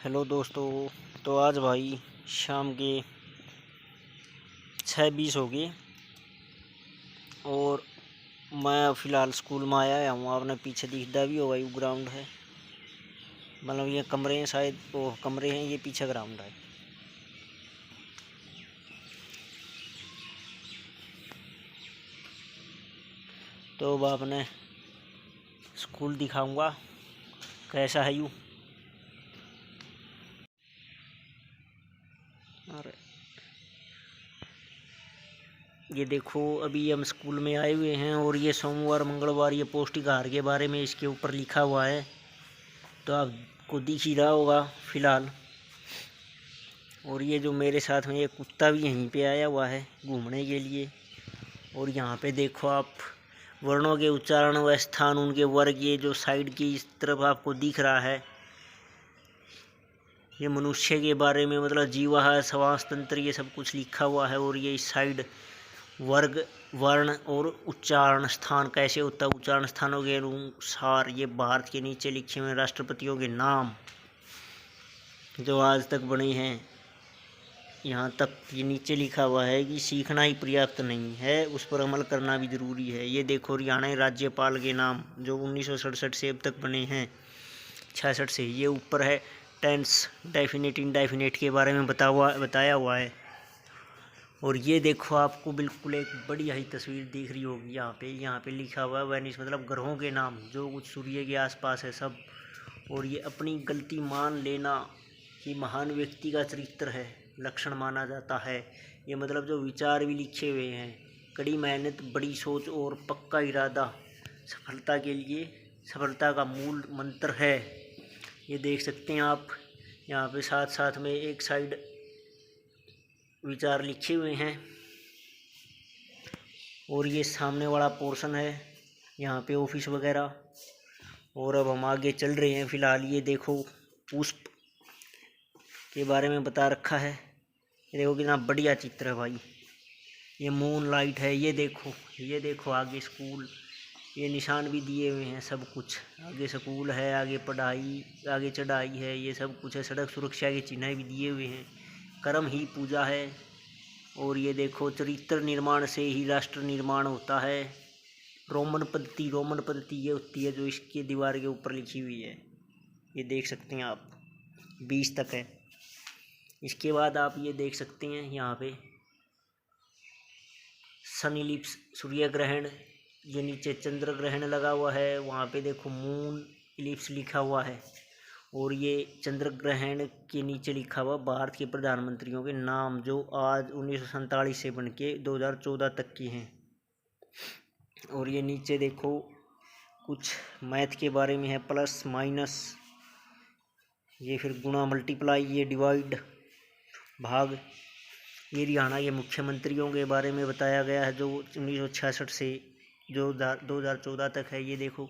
Hello दोस्तों। तो आज भाई शाम के 6:20 हो गए और मैं फ़िलहाल स्कूल में आया हूँ। आपने पीछे दिखता भी होगा, ये ग्राउंड है। मतलब ये कमरे हैं, शायद वो कमरे हैं, ये पीछे ग्राउंड है। तो अब आपने स्कूल दिखाऊंगा कैसा है यूँ। अरे ये देखो, अभी हम स्कूल में आए हुए हैं और ये सोमवार मंगलवार ये पौष्टिक आहार के बारे में इसके ऊपर लिखा हुआ है। तो आपको दिख ही रहा होगा फ़िलहाल। और ये जो मेरे साथ में ये कुत्ता भी यहीं पे आया हुआ है घूमने के लिए। और यहाँ पे देखो आप, वर्णों के उच्चारण व स्थान, उनके वर्ग, ये जो साइड की इस तरफ आपको दिख रहा है, ये मनुष्य के बारे में, मतलब जीवाहार, श्वास तंत्र, ये सब कुछ लिखा हुआ है। और ये इस साइड वर्ग, वर्ण और उच्चारण स्थान कैसे होता है, उच्चारण स्थानों के अनुसार ये भारत के नीचे लिखे हुए राष्ट्रपतियों के नाम जो आज तक बने हैं। यहाँ तक ये नीचे लिखा हुआ है कि सीखना ही पर्याप्त नहीं है, उस पर अमल करना भी ज़रूरी है। ये देखो, हरियाणा राज्यपाल के नाम जो 1967 से अब तक बने हैं, 66 से। ये ऊपर है टेंस, डेफिनेट, इनडेफिनेट के बारे में बताया हुआ है। और ये देखो, आपको बिल्कुल एक बढ़िया ही तस्वीर दिख रही होगी। यहाँ पे लिखा हुआ है वेनिस, मतलब ग्रहों के नाम जो कुछ सूर्य के आसपास है सब। और ये अपनी गलती मान लेना कि महान व्यक्ति का चरित्र है, लक्षण माना जाता है। ये मतलब जो विचार भी लिखे हुए हैं, कड़ी मेहनत, बड़ी सोच और पक्का इरादा सफलता के लिए, सफलता का मूल मंत्र है। ये देख सकते हैं आप, यहाँ पे साथ साथ में एक साइड विचार लिखे हुए हैं। और ये सामने वाला पोर्शन है, यहाँ पे ऑफिस वगैरह। और अब हम आगे चल रहे हैं। फ़िलहाल ये देखो, पुष्प के बारे में बता रखा है। ये देखो कितना बढ़िया चित्र है भाई। ये मून लाइट है। ये देखो आगे स्कूल, ये निशान भी दिए हुए हैं, सब कुछ। आगे स्कूल है, आगे पढ़ाई, आगे चढ़ाई है, ये सब कुछ है। सड़क सुरक्षा के चिन्ह भी दिए हुए हैं। कर्म ही पूजा है। और ये देखो, चरित्र निर्माण से ही राष्ट्र निर्माण होता है। रोमन पद्धति ये होती है जो इसके दीवार के ऊपर लिखी हुई है। ये देख सकते हैं आप, 20 तक है। इसके बाद आप ये देख सकते हैं यहाँ पे सन इलिप्स, सूर्य ग्रहण। ये नीचे चंद्र ग्रहण लगा हुआ है। वहाँ पे देखो मून इलिप्स लिखा हुआ है। और ये चंद्र ग्रहण के नीचे लिखा हुआ भारत के प्रधानमंत्रियों के नाम जो आज 1947 से बन के 2014 तक के हैं। और ये नीचे देखो कुछ मैथ के बारे में है, प्लस माइनस, ये फिर गुणा, मल्टीप्लाई, ये डिवाइड, भाग। ये हरियाणा के मुख्यमंत्रियों के बारे में बताया गया है जो 1966 से जो 2014 तक है। ये देखो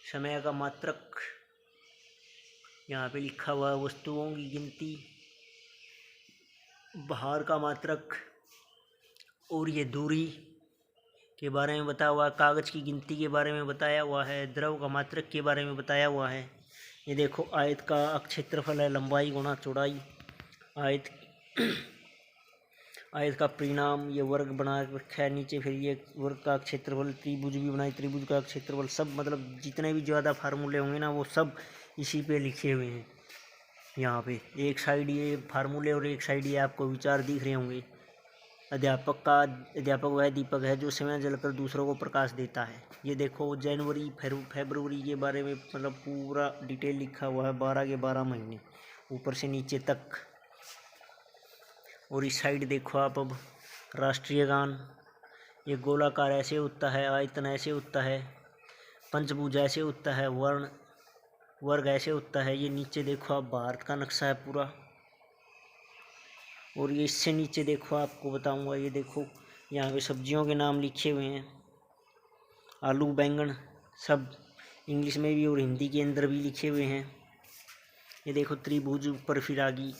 समय का मात्रक यहाँ पे लिखा हुआ है, वस्तुओं की गिनती, भार का मात्रक, और ये दूरी के बारे में बताया हुआ है। कागज़ की गिनती के बारे में बताया हुआ है। द्रव का मात्रक के बारे में बताया हुआ है। ये देखो, आयत का क्षेत्रफल है लंबाई गुणा चौड़ाई। आयत आयत का परिणाम, ये वर्ग बना रखा है नीचे। फिर ये वर्ग का क्षेत्रफल, त्रिभुज भी बनाई, त्रिभुज का क्षेत्रफल, सब मतलब जितने भी ज़्यादा फार्मूले होंगे ना वो सब इसी पे लिखे हुए हैं। यहाँ पे एक साइड ये फार्मूले और एक साइड ये आपको विचार दिख रहे होंगे। अध्यापक वह दीपक है जो समय जलकर दूसरों को प्रकाश देता है। ये देखो जनवरी फरवरी के बारे में मतलब पूरा डिटेल लिखा हुआ है, 12 के 12 महीने ऊपर से नीचे तक। और इस साइड देखो आप, अब राष्ट्रीय गान, ये गोलाकार ऐसे होता है, आयतन ऐसे होता है, पंचभुज ऐसे होता है, वर्ग ऐसे होता है। ये नीचे देखो आप, भारत का नक्शा है पूरा। और ये इससे नीचे देखो, आपको बताऊंगा, ये देखो यहाँ पे सब्जियों के नाम लिखे हुए हैं, आलू, बैंगन, सब इंग्लिश में भी और हिंदी के अंदर भी लिखे हुए हैं। ये देखो त्रिभुज ऊपर फिर आ गई।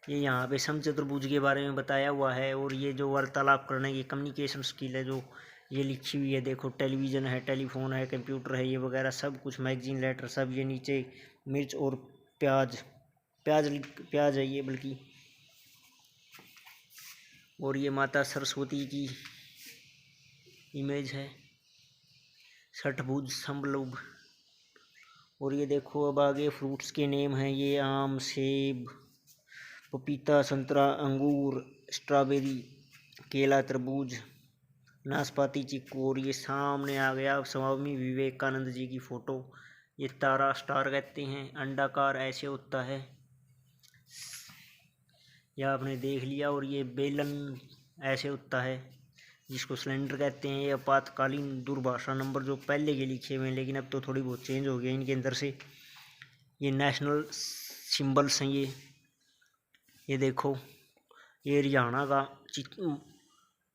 ये यहाँ पे समचतुर्भुज के बारे में बताया हुआ है। और ये जो वार्तालाप करने की कम्युनिकेशन स्किल है जो ये लिखी हुई है। देखो टेलीविज़न है, टेलीफोन है, कंप्यूटर है, ये वगैरह सब कुछ, मैगजीन, लेटर, सब। ये नीचे मिर्च और प्याज, प्याज है ये बल्कि। और ये माता सरस्वती की इमेज है, षटभुज संबलुभ। और ये देखो अब आगे फ्रूट्स के नेम हैं, ये आम, सेब, पपीता, संतरा, अंगूर, स्ट्रॉबेरी, केला, तरबूज, नाशपाती, चीकू। और ये सामने आ गया स्वामी विवेकानंद जी की फ़ोटो। ये तारा स्टार कहते हैं, अंडाकार ऐसे होता है, यह आपने देख लिया। और ये बेलन ऐसे होता है, जिसको सिलेंडर कहते हैं। ये आपातकालीन दूरभाषा नंबर जो पहले के लिखे हुए हैं, लेकिन अब तो थोड़ी बहुत चेंज हो गया इनके अंदर से। ये नेशनल सिंबल्स हैं ये देखो, ये हरियाणा का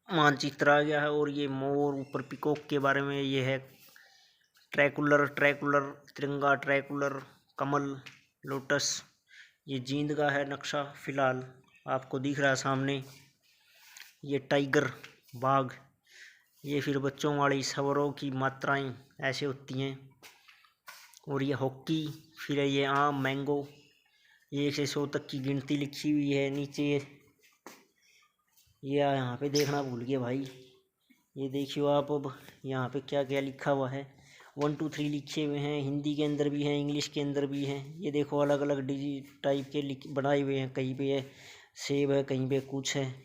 मानचित्र आ गया है। और ये मोर, ऊपर पिकॉक के बारे में ये है, ट्रैकुलर, तिरंगा, ट्रैकुलर, कमल, लोटस। ये जींद का है नक्शा, फिलहाल आपको दिख रहा है सामने। ये टाइगर, बाघ। ये फिर बच्चों वाली सवरों की मात्राएं ऐसे होती हैं। और ये हॉकी, फिर ये आम, मैंगो। ये 1 से 100 तक की गिनती लिखी हुई है नीचे। ये यहाँ पे देखना भूल गए भाई, ये देखियो आप। अब यहाँ पे क्या क्या लिखा हुआ है, 1 2 3 लिखे हुए हैं, हिंदी के अंदर भी हैं, इंग्लिश के अंदर भी हैं। ये देखो अलग अलग डिजी टाइप के बनाए हुए हैं, कहीं पे है सेब है, कहीं पे कुछ है,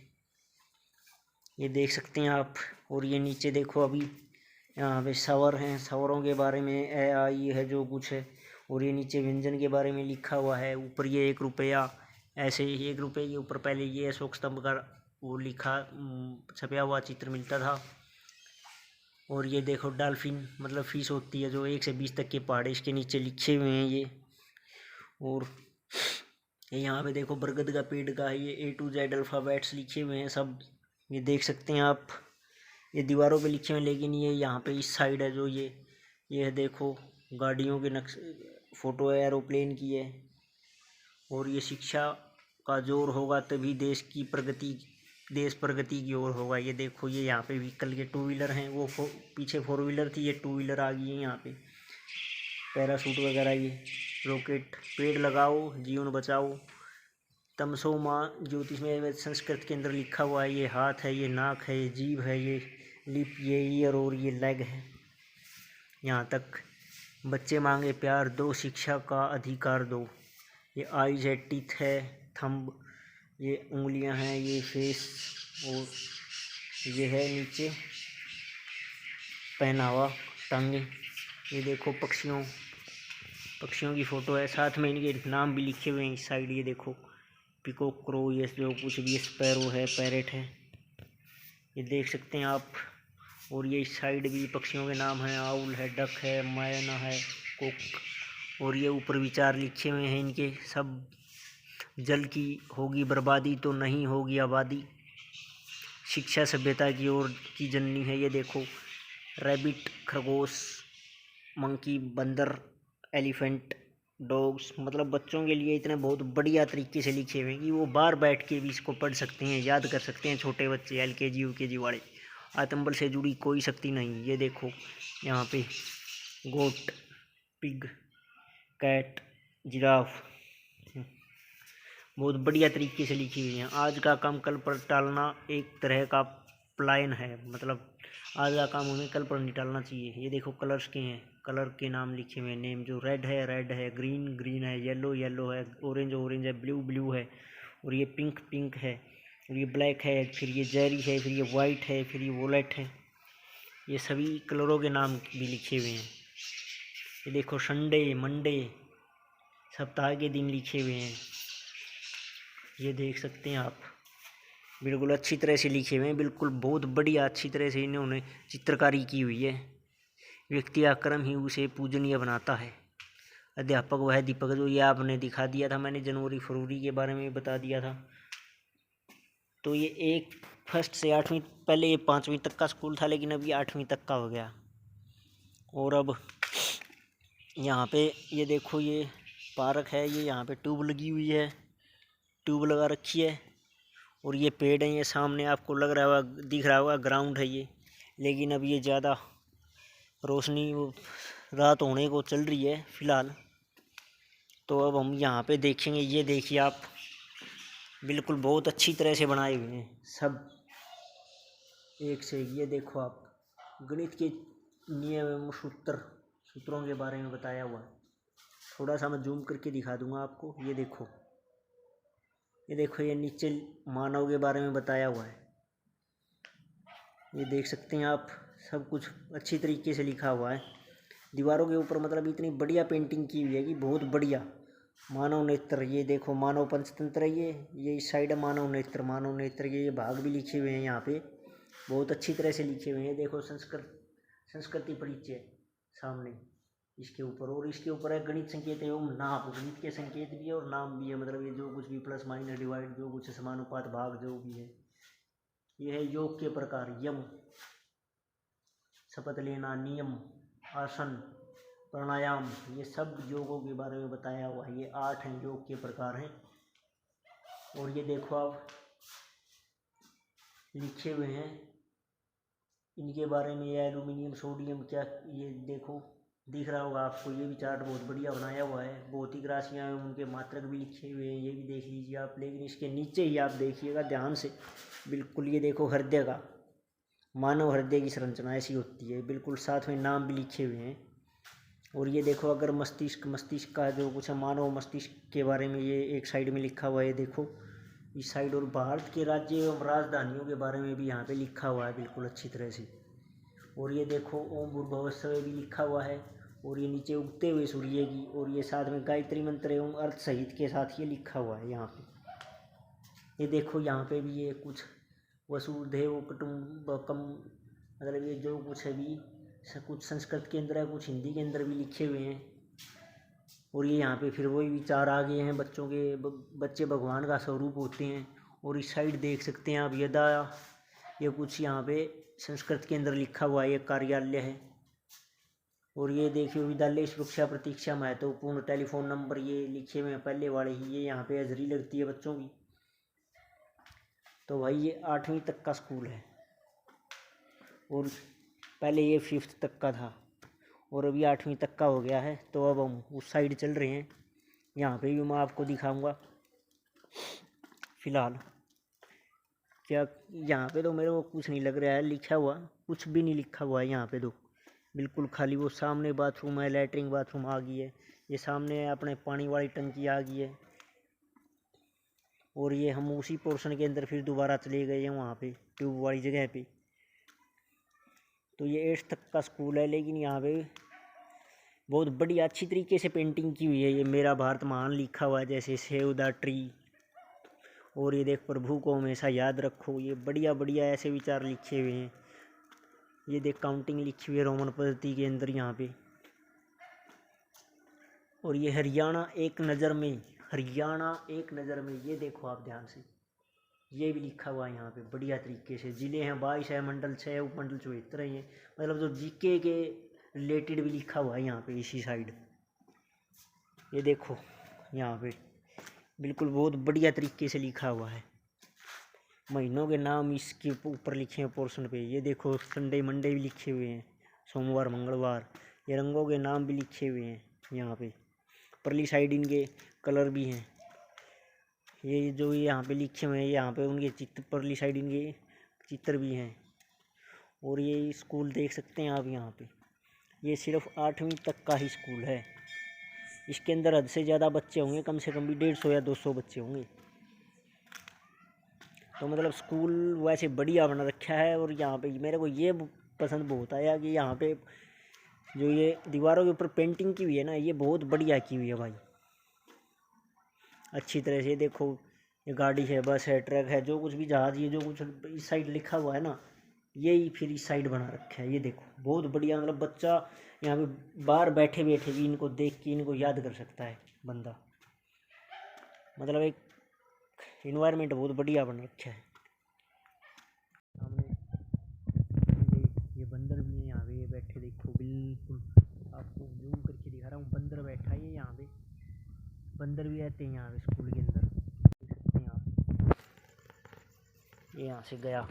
ये देख सकते हैं आप। और ये नीचे देखो अभी यहाँ पे सवर हैं, सवरों के बारे में ए आई है जो कुछ है। और ये नीचे व्यंजन के बारे में लिखा हुआ है। ऊपर ये 1 रुपया, ऐसे ही 1 रुपये के ऊपर पहले ये अशोक स्तंभ का वो लिखा छपया हुआ चित्र मिलता था। और ये देखो डॉल्फिन, मतलब फिश होती है जो 1 से 20 तक के पहाड़े इसके नीचे लिखे हुए हैं ये। और ये यहाँ पे देखो बरगद का पेड़ का है, ये A to Z अल्फ़ाबेट्स लिखे हुए हैं सब, ये देख सकते हैं आप। ये दीवारों पे लिखे हुए हैं, लेकिन ये यहाँ पे इस साइड है जो ये है देखो, गाड़ियों के नक्शे, फ़ोटो है, एरोप्लेन की है। और ये शिक्षा का जोर होगा तभी देश प्रगति की ओर होगा। ये देखो, ये यहाँ पे व्हीकल के 2 व्हीलर हैं, वो पीछे 4 व्हीलर थी, ये 2 व्हीलर आ गई है यहाँ पे। पैराशूट वगैरह, ये रॉकेट। पेड़ लगाओ जीवन बचाओ, तमसो माँ ज्योतिषमय संस्कृत के अंदर लिखा हुआ है। ये हाथ है, ये नाक है, ये जीभ है, ये लिप, ये ईयर और ये लेग है। यहाँ तक बच्चे मांगे प्यार दो, शिक्षा का अधिकार दो। ये आईज है, टीथ है, थंब, ये उंगलियां हैं, ये फेस। और ये है नीचे पहनावा, टांगे। ये देखो पक्षियों की फ़ोटो है, साथ में इनके नाम भी लिखे हुए हैं इस साइड। ये देखो पिकॉक, क्रो, ये जो कुछ भी, स्पैरो है, पैरेट है, ये देख सकते हैं आप। और ये इस साइड भी पक्षियों के नाम हैं, आउल है, डक है, मैना है, कुक। और ये ऊपर विचार लिखे हुए हैं इनके सब। जल की होगी बर्बादी तो नहीं होगी आबादी, शिक्षा सभ्यता की ओर की जननी है। ये देखो रैबिट, खरगोश, मंकी, बंदर, एलिफेंट, डॉग्स। मतलब बच्चों के लिए इतने बहुत बढ़िया तरीके से लिखे हुए हैं कि वो बाहर बैठ के भी इसको पढ़ सकते हैं, याद कर सकते हैं। छोटे बच्चे LKG UKG वाले, आतंबल से जुड़ी कोई शक्ति नहीं। ये देखो यहाँ पे गोट, पिग, कैट, जिराफ, बहुत बढ़िया तरीके से लिखी हुई हैं। आज का काम कल पर टालना एक तरह का पलायन है, मतलब आज का काम हमें कल पर नहीं टालना चाहिए। ये देखो कलर्स के हैं, कलर के नाम लिखे हुए हैं, नेम। जो रेड है, ग्रीन है, येलो है, ऑरेंज है, ब्लू है, और ये पिंक है, और ये ब्लैक है, फिर ये जेरी है, फिर ये वाइट है, फिर ये वोलेट है। ये सभी कलरों के नाम भी लिखे हुए हैं। ये देखो संडे, मंडे, सप्ताह के दिन लिखे हुए हैं, ये देख सकते हैं आप। बिल्कुल अच्छी तरह से लिखे हुए हैं, बिल्कुल बहुत बढ़िया अच्छी तरह से इन्होंने चित्रकारी की हुई है। व्यक्ति का कर्म ही उसे पूजनीय बनाता है। अध्यापक वह दीपक, जो ये आपने दिखा दिया था, मैंने जनवरी फरवरी के बारे में बता दिया था। तो ये 1 से 8वीं, पहले ये 5वीं तक का स्कूल था, लेकिन अब ये 8वीं तक का हो गया। और अब यहाँ पे ये देखो, ये पार्क है, ये यहाँ पे ट्यूब लगी हुई है, ट्यूब लगा रखी है। और ये पेड़ है, ये सामने आपको लग रहा होगा, दिख रहा होगा ग्राउंड है ये, लेकिन अब ये ज़्यादा रोशनी रात होने को चल रही है फ़िलहाल, तो अब हम यहाँ पे देखेंगे, ये देखिए आप, बिल्कुल बहुत अच्छी तरह से बनाए हुए हैं सब एक से एक। ये देखो आप, गणित के नियम एवं सूत्रों के बारे में बताया हुआ है। थोड़ा सा मैं जूम करके दिखा दूंगा आपको। ये देखो, ये देखो, ये नीचे मानव के बारे में बताया हुआ है। ये देख सकते हैं आप, सब कुछ अच्छी तरीके से लिखा हुआ है दीवारों के ऊपर। मतलब इतनी बढ़िया पेंटिंग की हुई है कि बहुत बढ़िया। मानव नेत्र, ये देखो, मानव पंचतंत्र है ये इस साइड है मानव नेत्र ये भाग भी लिखे हुए हैं यहाँ पे, बहुत अच्छी तरह से लिखे हुए हैं। देखो, संस्कृति परिचय सामने इसके ऊपर, और इसके ऊपर है गणित संकेत एवं नाप। गणित के संकेत भी है और नाम भी है, मतलब ये जो कुछ भी प्लस माइनस डिवाइड जो कुछ समानुपात भाग जो भी है। ये है योग के प्रकार, यम, शपथ लेना, नियम, आसन, प्राणायाम, ये सब योगों के बारे में बताया हुआ है। ये 8 हैं योग के प्रकार हैं। और ये देखो आप, लिखे हुए हैं इनके बारे में, ये एल्यूमिनियम, सोडियम, क्या, ये देखो दिख रहा होगा आपको। ये भी चार्ट बहुत बढ़िया बनाया हुआ है। भौतिक राशियाँ हैं, उनके मात्रक भी लिखे हुए हैं, ये भी देख लीजिए आप। लेकिन इसके नीचे ही आप देखिएगा ध्यान से, बिल्कुल, ये देखो, हृदय का, मानव हृदय की संरचना ऐसी होती है, बिल्कुल साथ में नाम भी लिखे हुए हैं। और ये देखो, अगर मस्तिष्क का जो कुछ है, मानव मस्तिष्क के बारे में ये एक साइड में लिखा हुआ है, ये देखो इस साइड। और भारत के राज्य एवं राजधानियों के बारे में भी यहाँ पे लिखा हुआ है बिल्कुल अच्छी तरह से। और ये देखो, ओम भूर्भुवः स्वः भी लिखा हुआ है। और ये नीचे उगते हुए सूर्य की, और ये साथ में गायत्री मंत्र एवं अर्थ सहित के साथ ये लिखा हुआ है यहाँ पे। ये देखो, यहाँ पे भी ये कुछ वसुधैव कुटुंबकम, मतलब ये जो कुछ है भी, कुछ संस्कृत के अंदर है, कुछ हिंदी के अंदर भी लिखे हुए हैं। और ये यहाँ पे फिर वही विचार आ गए हैं, बच्चे भगवान का स्वरूप होते हैं। और इस साइड देख सकते हैं आप, यदा, ये कुछ यहाँ पे संस्कृत के अंदर लिखा हुआ है, ये कार्यालय है। और ये देखिए, विद्यालय सुरक्षा प्रतीक्षा महत्वपूर्ण, टेलीफोन नंबर ये लिखे हुए हैं पहले वाले ही। ये यहाँ पे हाजिरी लगती है बच्चों की। तो भाई ये 8वीं तक का स्कूल है, और पहले ये 5th तक का था, और अभी 8वीं तक का हो गया है। तो अब हम उस साइड चल रहे हैं, यहाँ पे भी मैं आपको दिखाऊंगा। फिलहाल क्या, यहाँ पे तो मेरे को कुछ नहीं लग रहा है लिखा हुआ, कुछ भी नहीं लिखा हुआ है यहाँ पे तो, बिल्कुल खाली। वो सामने बाथरूम है, लैट्रिन बाथरूम आ गई है। ये सामने अपने पानी वाली टंकी आ गई है। और ये हम उसी पोर्शन के अंदर फिर दोबारा चले गए हैं वहाँ पे, ट्यूब वाली जगह पे। तो ये 8th तक का स्कूल है, लेकिन यहाँ पे बहुत बढ़िया अच्छी तरीके से पेंटिंग की हुई है। ये मेरा भारत महान लिखा हुआ है, जैसे सेव द ट्री। और ये देख, प्रभु को हमेशा याद रखो, ये बढ़िया बढ़िया ऐसे विचार लिखे हुए हैं। ये देख, काउंटिंग लिखी हुई है रोमन पद्धति के अंदर यहाँ पे। और ये हरियाणा एक नज़र में, हरियाणा एक नज़र में, ये देखो आप ध्यान से, ये भी लिखा हुआ है यहाँ पे बढ़िया तरीके से। जिले हैं 22 है, मंडल 6 है, उपमंडल 74 है। मतलब जो जीके के रिलेटेड भी लिखा हुआ है यहाँ पे इसी साइड। ये देखो यहाँ पे बिल्कुल बहुत बढ़िया तरीके से लिखा हुआ है। महीनों के नाम इसके ऊपर लिखे हैं पोर्शन पे। ये देखो, संडे मंडे भी लिखे हुए हैं, सोमवार मंगलवार। ये रंगों के नाम भी लिखे हुए हैं यहाँ पे। परली साइड इनके कलर भी हैं। ये जो यहाँ पे लिखे हुए हैं, यहाँ पे उनके चित्र, परली साइड इनके चित्र भी हैं। और ये स्कूल देख सकते हैं आप यहाँ पे, ये सिर्फ 8वीं तक का ही स्कूल है। इसके अंदर हद से ज़्यादा बच्चे होंगे, कम से कम भी 150 या 200 बच्चे होंगे। तो मतलब स्कूल वैसे बढ़िया बना रखा है। और यहाँ पे मेरे को ये पसंद बहुत आया कि यहाँ पे जो ये दीवारों के ऊपर पेंटिंग की हुई है ना, ये बहुत बढ़िया की हुई है भाई, अच्छी तरह से। देखो, ये गाड़ी है, बस है, ट्रक है, जो कुछ भी जहाज, ये जो कुछ इस साइड लिखा हुआ है ना, यही फिर इस साइड बना रखा है। ये देखो, बहुत बढ़िया। मतलब बच्चा यहाँ पे बाहर बैठे बैठे भी इनको देख के इनको याद कर सकता है बंदा। मतलब एक इन्वायरमेंट बहुत बढ़िया बन रखा है। सामने ये बंदर भी है यहाँ पे, ये बैठे, देखो बिल्कुल आपको जूम करके दिखा रहा हूँ। बंदर बैठा है यहाँ पे, बंदर भी रहते हैं यहाँ पे स्कूल के अंदर, देख सकते हैं आप। ये यहाँ से गया।